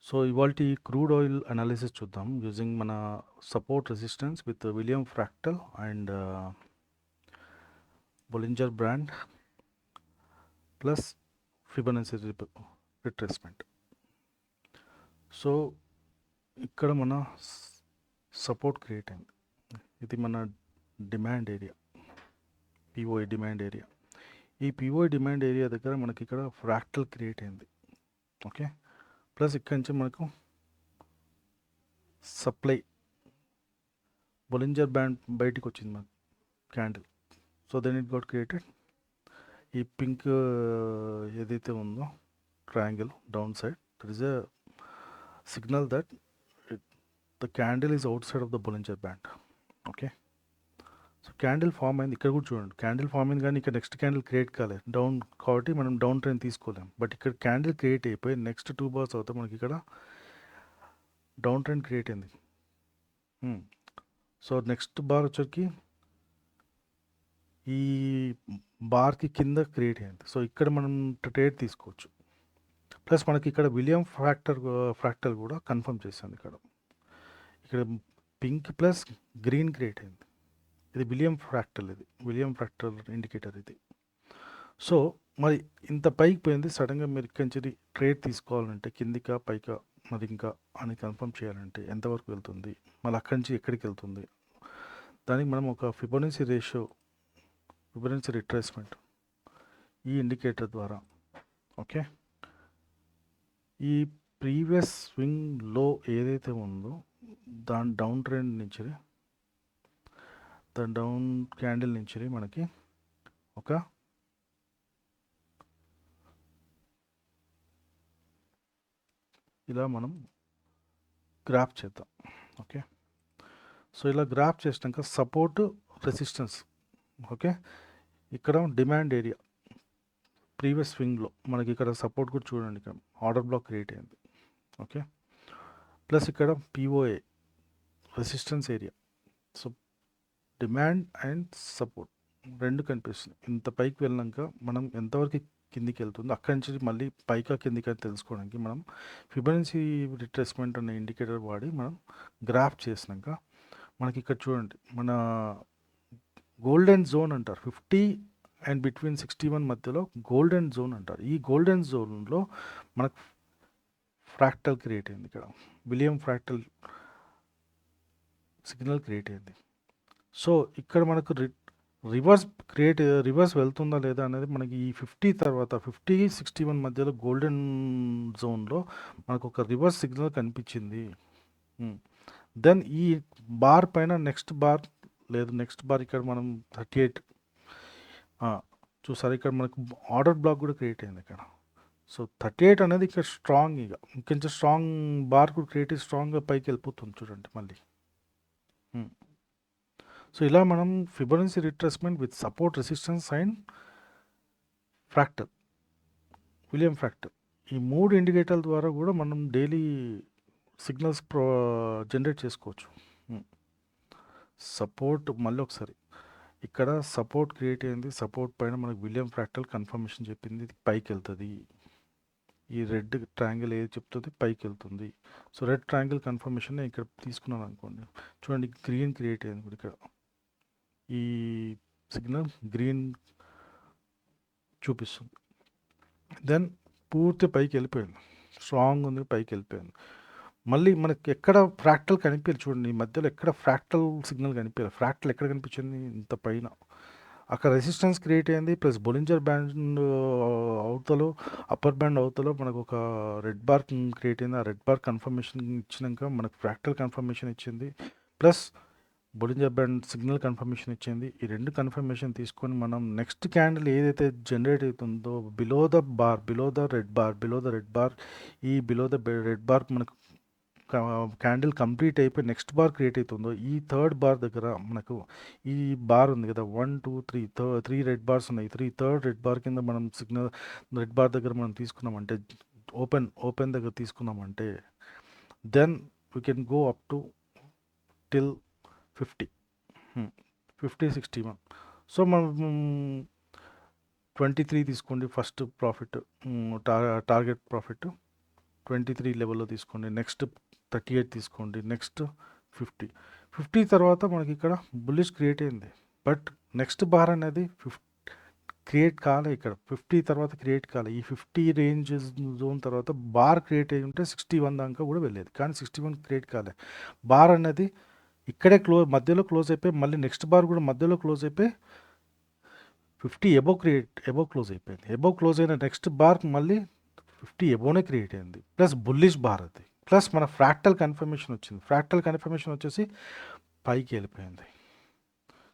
So ఇవాల్టి crude oil analysis చూద్దాం using మన support resistance with William fractal and Bollinger brand plus Fibonacci retracement. So ఇక్కడ మన support create అయింది. ఇది మన demand area, POI demand area. ఈ పిఓఐ డిమాండ్ ఏరియా దగ్గర మనకి ఇక్కడ ఫ్రాక్టల్ క్రియేట్ అయింది. ఓకే, ప్లస్ ఇక్కడి నుంచి మనకు సప్లై బొలింజర్ బ్యాండ్ బయటికి వచ్చింది మనకు candle. So then it got created ఈ పింక్ ఏదైతే ఉందో triangle downside, that is a signal that the candle is outside of the Bollinger band. Okay, so candle form అయింది. ఇక్కడ కూడా చూడండి క్యాండిల్ ఫామ్ అయింది, కానీ ఇక్కడ నెక్స్ట్ క్యాండిల్ క్రియేట్ కాలేదు డౌన్ కాబట్టి మనం డౌన్ ట్రెండ్ తీసుకోలేం. బట్ ఇక్కడ క్యాండిల్ క్రియేట్ అయిపోయి నెక్స్ట్ 2 bars అవుతే మనకి ఇక్కడ డౌన్ ట్రెండ్ క్రియేట్ అయింది. సో నెక్స్ట్ బార్ వచ్చరికి ఈ బార్కి కింద క్రియేట్ అయింది. సో ఇక్కడ మనం ట్రేడ్ తీసుకోవచ్చు. ప్లస్ మనకి ఇక్కడ విలియం ఫ్రాక్టల్ కూడా కన్ఫర్మ్ చేశాను. ఇక్కడ పింక్ ప్లస్ గ్రీన్ క్రియేట్ అయింది. ఇది విలియం ఫ్రాక్టల్ ఇండికేటర్ ఇది. సో మరి ఇంత పైకి పోయింది, సడన్గా మీరు ఇక్కడి నుంచి ట్రేడ్ తీసుకోవాలంటే కిందికా పైకా మరి ఇంకా అని కన్ఫర్మ్ చేయాలంటే ఎంతవరకు వెళ్తుంది, మళ్ళీ అక్కడి నుంచి ఎక్కడికి వెళ్తుంది, దానికి మనం ఒక ఫిబొనాచి రిట్రేస్మెంట్ ఈ ఇండికేటర్ ద్వారా. ఓకే, ఈ ప్రీవియస్ స్వింగ్ లో ఏదైతే ఉందో దాని డౌన్ ట్రెండ్ నుంచి డౌన్ క్యాండిల్ నుంచి మనకి ఒక ఇలా మనం గ్రాఫ్ చేద్దాం. ఓకే, సో ఇలా గ్రాఫ్ చేసినాక సపోర్ట్ రెసిస్టెన్స్. ఓకే, ఇక్కడ డిమాండ్ ఏరియా ప్రీవియస్ స్వింగ్లో మనకి ఇక్కడ సపోర్ట్ కూడా చూడండి, ఇక్కడ ఆర్డర్ బ్లాక్ క్రియేట్ అయింది. ఓకే, ప్లస్ ఇక్కడ POA resistance area. So demand and support రెండు కనిపిస్తుంది. ఇంత పైకి వెళ్ళినాక మనం ఎంతవరకు కిందికి వెళ్తుంది, అక్కడి నుంచి మళ్ళీ పైకా కిందికి అని తెలుసుకోవడానికి మనం ఫిబొనాచి రిట్రేస్మెంట్ అనే ఇండికేటర్ వాడి మనం గ్రాఫ్ చేసినాక మనకి ఇక్కడ చూడండి మన గోల్డెన్ జోన్ అంటారు, 50 అండ్ బిట్వీన్ 61 మధ్యలో గోల్డెన్ జోన్ అంటారు. ఈ గోల్డెన్ జోన్లో మనకు ఫ్రాక్టల్ క్రియేట్ అయింది. ఇక్కడ విలియం ఫ్రాక్టల్ సిగ్నల్ క్రియేట్ అయింది. సో ఇక్కడ మనకు రివర్స్ వెళ్తుందా లేదా అనేది మనకి ఈ 50 తర్వాత 50-61 మధ్యలో గోల్డెన్ జోన్లో మనకు ఒక రివర్స్ సిగ్నల్ కనిపించింది. దెన్ ఈ బార్ పైన నెక్స్ట్ బార్ ఇక్కడ మనం 38 చూసారు. ఇక్కడ మనకు ఆర్డర్ బ్లాక్ కూడా క్రియేట్ అయింది ఇక్కడ. సో 38 అనేది ఇక్కడ స్ట్రాంగ్, ఇంకొంచెం స్ట్రాంగ్ బార్ కూడా క్రియేట్ అయ్యి స్ట్రాంగ్గా పైకి వెళ్ళిపోతుంది చూడండి మళ్ళీ. సో ఇలా మనం Fibonacci retracement with support resistance and William fractal ఈ 3 ఇండికేటర్ల ద్వారా కూడా మనం డైలీ సిగ్నల్స్ జనరేట్ చేసుకోవచ్చు. సపోర్ట్ మళ్ళీ ఒకసారి ఇక్కడ సపోర్ట్ క్రియేట్ అయింది. సపోర్ట్ పైన మనకు విలియం ఫ్రాక్టల్ కన్ఫర్మేషన్ చెప్పింది ఇది పైకి వెళ్తుంది. ఈ రెడ్ ట్రయాంగిల్ ఏది చెప్తుంది పైకి వెళ్తుంది. సో రెడ్ ట్రయాంగిల్ కన్ఫర్మేషన్ ఇక్కడ తీసుకున్నాను అనుకోండి, చూడండి గ్రీన్ క్రియేట్ అయింది కూడా. ఇక్కడ ఈ సిగ్నల్ గ్రీన్ చూపిస్తుంది. దెన్ పూర్తి పైకి వెళ్ళిపోయింది, స్ట్రాంగ్ ఉంది, పైకి వెళ్ళిపోయింది. మళ్ళీ మనకి ఎక్కడ ఫ్రాక్టల్ కనిపించాలి చూడండి, ఈ మధ్యలో ఎక్కడ ఫ్రాక్టల్ సిగ్నల్ కనిపించాలి. ఫ్రాక్టల్ ఎక్కడ కనిపించింది, ఇంత పైన. అక్కడ రెసిస్టెన్స్ క్రియేట్ అయింది. ప్లస్ బొలింజర్ బ్యాండ్ అవతలో అప్పర్ బ్యాండ్ అవతలో మనకు ఒక రెడ్ బార్ క్రియేట్ అయింది. ఆ రెడ్ బార్ కన్ఫర్మేషన్ ఇచ్చినాక మనకు ఫ్రాక్టల్ కన్ఫర్మేషన్ ఇచ్చింది, plus Bollinger band signal confirmation ఇచ్చింది. ఈ రెండు కన్ఫర్మేషన్ తీసుకొని మనం నెక్స్ట్ క్యాండిల్ ఏదైతే జనరేట్ అవుతుందో బిలో ద రెడ్ బార్ ఈ బిలో ద రెడ్ బార్ మనకు క్యాండిల్ కంప్లీట్ అయిపోయి నెక్స్ట్ బార్ క్రియేట్ అవుతుందో ఈ థర్డ్ బార్ దగ్గర మనకు ఈ బార్ ఉంది కదా 1 2 3 రెడ్ బార్స్ ఉన్నాయి. థర్డ్ రెడ్ బార్ కింద మనం సిగ్నల్ రెడ్ బార్ దగ్గర మనం తీసుకున్నామంటే ఓపెన్ దగ్గర తీసుకున్నామంటే then we can go up to till 50-61. So మనం 23 తీసుకోండి ఫస్ట్ ప్రాఫిట్, టార్గెట్ ప్రాఫిట్. 23 లెవెల్‌లో తీసుకోండి. నెక్స్ట్ 38 తీసుకోండి. నెక్స్ట్ 50. 50 తర్వాత మనకి ఇక్కడ బుల్లిష్ క్రియేట్ అయింది. బట్ నెక్స్ట్ బార్ అనేది క్రియేట్ కాలే ఇక్కడ. 50 తర్వాత క్రియేట్ కాలే. ఈ 50 రేంజ్ జోన్ తర్వాత బార్ క్రియేట్ అయ్యి ఉంటే 61 దాకా కూడా వెళ్ళేది. కానీ 61 క్రియేట్ కాలే. బార్ అనేది ఇక్కడే మధ్యలో క్లోజ్ అయిపోయి మళ్ళీ నెక్స్ట్ బార్ కూడా మధ్యలో క్లోజ్ అయిపోయి 50 ఎబోవ్ క్లోజ్ అయిపోయింది. ఎబోవ్ క్లోజ్ అయిన నెక్స్ట్ బార్ మళ్ళీ 50 ఎబోనే క్రియేట్ అయింది. ప్లస్ బుల్లిష్ బార్ అది. ప్లస్ మన ఫ్రాక్టల్ కన్ఫర్మేషన్ వచ్చింది. ఫ్రాక్టల్ కన్ఫర్మేషన్ వచ్చేసి పైకి వెళ్ళిపోయింది.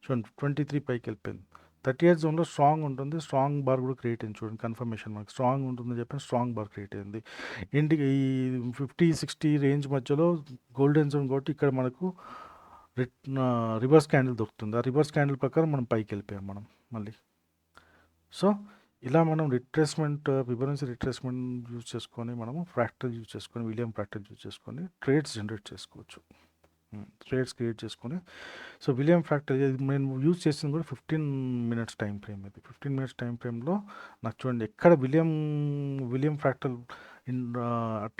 చూడండి 23 పైకి వెళ్ళిపోయింది. 38 జోన్లో స్ట్రాంగ్ ఉంటుంది. స్ట్రాంగ్ బార్ కూడా క్రియేట్ అయింది. చూడండి కన్ఫర్మేషన్ మనకి స్ట్రాంగ్ ఉంటుందని చెప్పి స్ట్రాంగ్ బార్ క్రియేట్ అయింది. ఇంటికి ఈ 50-60 రేంజ్ మధ్యలో గోల్డెన్ జోన్ కాబట్టి ఇక్కడ మనకు రివర్స్ క్యాండిల్ దొరుకుతుంది. ఆ రివర్స్ క్యాండిల్ ప్రకారం మనం పైకి వెళ్ళిపోయాం మనం మళ్ళీ. సో ఇలా మనం ఫిబొనాచి రిట్రేస్మెంట్ యూజ్ చేసుకొని మనము ఫ్రాక్టల్ యూజ్ చేసుకొని విలియం ఫ్రాక్టల్ యూజ్ చేసుకొని ట్రేడ్స్ జనరేట్ చేసుకోవచ్చు. ట్రేడ్స్ క్రియేట్ చేసుకొని సో విలియం ఫ్రాక్టల్ నేను యూజ్ చేసింది కూడా 15 మినిట్స్ టైం ఫ్రేమ్ ఇది. 15 మినిట్స్ టైం ఫ్రేమ్లో నాకు చూడండి ఎక్కడ విలియం ఫ్రాక్టల్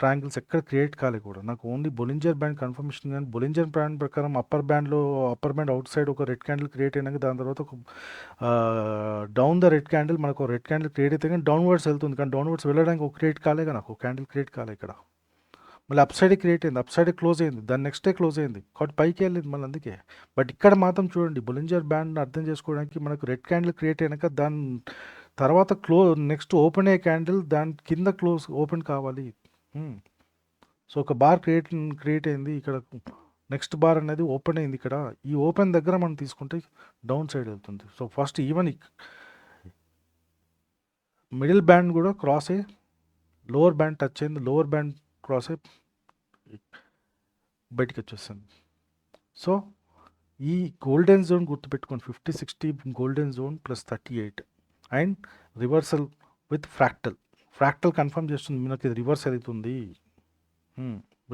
ట్రయాంగిల్స్ ఎక్కడ క్రియేట్ కాలే కూడా. నాకు ఓన్లీ బొలింజర్ బ్యాండ్ కన్ఫర్మేషన్ కానీ బొలింజర్ బ్యాండ్ ప్రకారం అప్పర్ బ్యాండ్ అవుట్ సైడ్ ఒక రెడ్ క్యాండిల్ క్రియేట్ అయినాక దాని తర్వాత ఒక డౌన్ ద రెడ్ క్యాండిల్ మనకు రెడ్ క్యాండిల్ క్రియేట్ అయితే కానీ డౌన్వర్డ్స్ వెళ్తుంది. కానీ డౌన్వర్డ్స్ వెళ్ళడానికి ఒక క్రియేట్ కాలేగా నాకు క్యాండిల్ క్రియేట్ కాలే ఇక్కడ. మళ్ళీ అప్ సైడ్ క్రియేట్ అయింది. అప్ సైడ్ క్లోజ్ అయింది. దాని నెక్స్ట్ డే క్లోజ్ అయింది. కాబట్టి పైకి వెళ్ళింది మళ్ళీ అందుకే. బట్ ఇక్కడ మాత్రం చూడండి బొలింజర్ బ్యాండ్ అర్థం చేసుకోవడానికి మనకు రెడ్ క్యాండిల్ క్రియేట్ అయినాక దాని తర్వాత నెక్స్ట్ ఓపెన్ అయ్యే క్యాండిల్ దాని కింద ఓపెన్ కావాలి. సో ఒక బార్ క్రియేట్ అయింది. ఇక్కడ నెక్స్ట్ బార్ అనేది ఓపెన్ అయింది. ఇక్కడ ఈ ఓపెన్ దగ్గర మనం తీసుకుంటే డౌన్ సైడ్ వెళ్తుంది. So first even middle band కూడా క్రాస్ అయ్యి లోవర్ బ్యాండ్ టచ్ అయింది. లోవర్ బ్యాండ్ క్రాస్ అయ్యి బయటికి వచ్చేస్తుంది. సో ఈ గోల్డెన్ జోన్ గుర్తుపెట్టుకోండి. 50-60 golden zone plus 38 and reversal with fractal confirm చేస్తుంది. మనకి ఇది రివర్స్ అవుతుంది,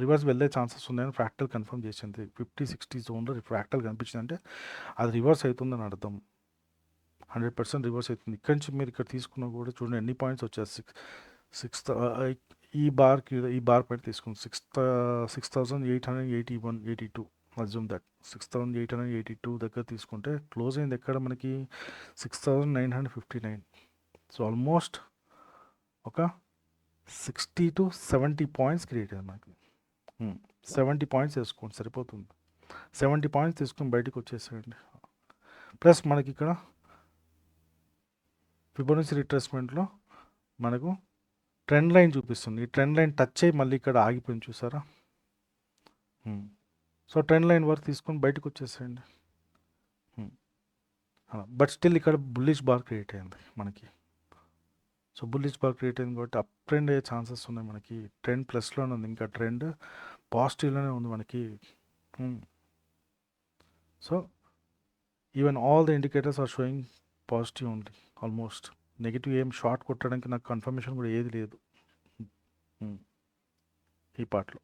రివర్స్ వెళ్ళే ఛాన్సెస్ ఉన్నాయని ఫ్రాక్టల్ కన్ఫర్మ్ చేసింది. 50-60 జోన్లో ఫ్రాక్టల్ కనిపించింది అంటే అది రివర్స్ అవుతుందని అర్థం. 100% రివర్స్ అవుతుంది. ఇక్కడి నుంచి మీరు ఇక్కడ తీసుకున్నా కూడా చూడండి ఎన్ని పాయింట్స్ వచ్చాయి. ఈ బార్ పైన తీసుకుంది 6,881.82. అజ్యూమ్ దట్ 6,882 దగ్గర తీసుకుంటే క్లోజ్ అయింది ఎక్కడ మనకి 6,959. సో ఆల్మోస్ట్ ఒక 60-70 పాయింట్స్ క్రియేట్ అయ్యింది మనకి. 70 పాయింట్స్ వేసుకోండి సరిపోతుంది. 70 పాయింట్స్ తీసుకొని బయటకు వచ్చేసేయండి. ప్లస్ మనకి ఇక్కడ ఫిబొనాచి రిట్రేస్మెంట్లో మనకు ట్రెండ్ లైన్ చూపిస్తుంది. ఈ ట్రెండ్ లైన్ టచ్ అయ్యి మళ్ళీ ఇక్కడ ఆగిపోయింది చూసారా. సో ట్రెండ్ లైన్ వరకు తీసుకొని బయటకు వచ్చేసేయండి. బట్ స్టిల్ ఇక్కడ బుల్లిష్ బార్ క్రియేట్ అయింది మనకి. సో బుల్లిష్ బార్ క్రియేట్ అయింది కాబట్టి అప్ ట్రెండ్ అయ్యే ఛాన్సెస్ ఉన్నాయి మనకి. ట్రెండ్ ప్లస్లోనే ఉంది, ఇంకా ట్రెండ్ పాజిటివ్లోనే ఉంది మనకి. So even all the indicators are showing positive only. Almost negative ఏం షార్ట్ కొట్టడానికి నాకు కన్ఫర్మేషన్ కూడా ఏది లేదు ఈ పార్ట్లో,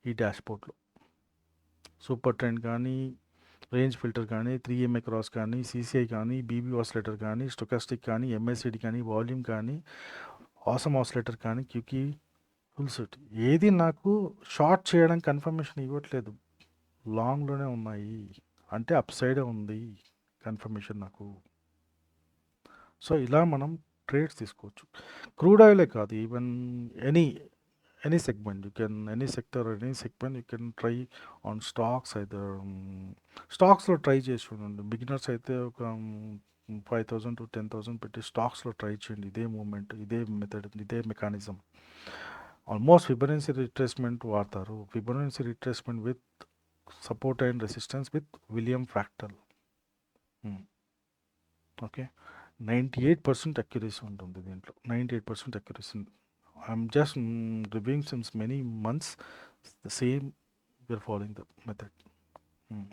ఈ డాష్బోర్డ్లో. సూపర్ ట్రెండ్ కానీ, రేంజ్ ఫిల్టర్ కానీ, 3MA క్రాస్ కానీ, CCI కానీ, BB ఆసిలేటర్ కానీ, స్టొకాస్టిక్ కానీ, MACD కానీ, వాల్యూమ్ కానీ, ఆసమ్ ఆసిలేటర్ కానీ, క్యూకీ ఫుల్ సెట్ ఏది నాకు షార్ట్ చేయడానికి కన్ఫర్మేషన్ ఇవ్వట్లేదు. లాంగ్లోనే ఉన్నాయి అంటే అప్ సైడే ఉంది కన్ఫర్మేషన్ నాకు. సో ఇలా మనం ట్రేడ్స్ తీసుకోవచ్చు. క్రూడ్ ఆయిలే కాదు, even any segment you can, any sector, any segment you can try on stocks. అయితే స్టాక్స్లో ట్రై చేసి చూడండి. బిగినర్స్ అయితే ఒక 5,000 to 10,000 పెట్టి స్టాక్స్లో ట్రై చేయండి. ఇదే మూమెంట్, ఇదే మెథడ్, ఇదే మెకానిజం. ఆల్మోస్ట్ ఫిబొనాచి రిట్రేస్మెంట్ వాడతారు. Fibonacci retracement with support and resistance with William fractal. Okay, 98% accuracy ఉంటుంది దీంట్లో. 98% accuracy. I'm just reviewing since many months the same we're following the method.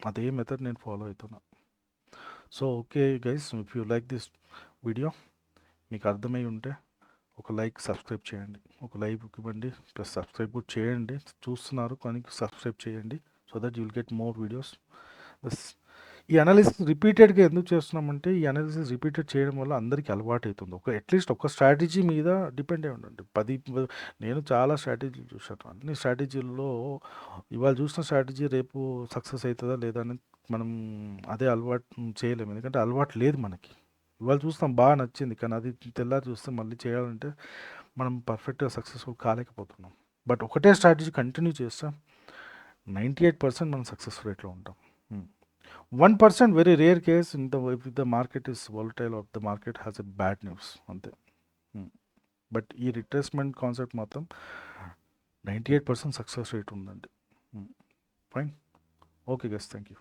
అదే method నేను follow అవుతున్నా. So okay guys, if you like this video, మీకు అర్థమై ఉంటే ఒక like, subscribe చేయండి. ఒక లైక్ ఇవ్వండి, ప్లస్ సబ్స్క్రైబ్ కూడా చేయండి. చూస్తున్నారు కానీ సబ్స్క్రైబ్ చేయండి, so that you will get more videos. ఈ అనాలిసిస్ రిపీటెడ్గా ఎందుకు చేస్తున్నామంటే ఈ అనాలిసిస్ రిపీటెడ్ చేయడం వల్ల అందరికీ అలవాటు అవుతుంది. అట్లీస్ట్ ఒక స్ట్రాటజీ మీద డిపెండ్ అయి ఉండండి. నేను చాలా స్ట్రాటజీలు చూశాను. అన్ని స్ట్రాటజీల్లో ఇవాళ చూసిన స్ట్రాటజీ రేపు సక్సెస్ అవుతుందా లేదా అని మనం అదే అలవాటు చేయలేము. ఎందుకంటే అలవాటు లేదు మనకి. ఇవాళ చూస్తాం బాగా నచ్చింది, కానీ అది తెల్లారి చూస్తే మళ్ళీ చేయాలంటే మనం పర్ఫెక్ట్గా సక్సెస్ఫుల్ కాలేకపోతున్నాం. బట్ ఒకటే స్ట్రాటజీ కంటిన్యూ చేస్తాం, 98% మనం సక్సెస్ రేట్లో ఉంటాం. 1% very rare case if the market is volatile or the market has a bad news అంతే. బట్ ఈ రిట్రేస్మెంట్ కాన్సెప్ట్ మాత్రం 98% సక్సెస్ రేట్ ఉందండి. Fine. Okay guys, thank you.